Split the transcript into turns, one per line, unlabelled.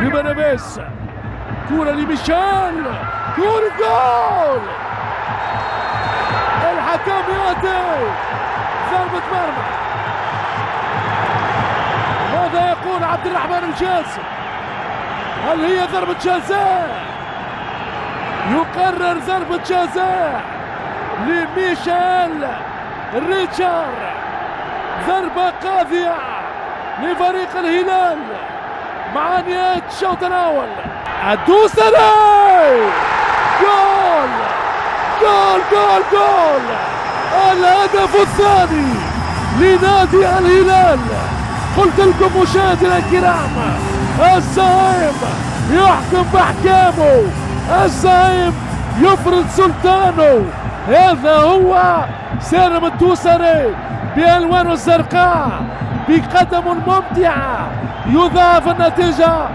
لبنابيس، كرة لميشيل، كرة جول. الحكم يأتي ضربة مرمى. ماذا يقول عبد الرحمن الجاسم؟ هل هي ضربة جزاء؟ يقرر ضربة جزاء لميشيل ريتشار، ضربة قاضية لفريق الهلال مع نهاية الشوط الأول. الدوسري جول جول جول جول، الهدف الثاني لنادي الهلال. قلت لكم مشاهدينا الكرام، الزعيم يحكم بأحكامه، الزعيم يفرض سلطانه. هذا هو سالم الدوسري بألوانه الزرقاء، بقدم ممتعة، يضاعف النتيجة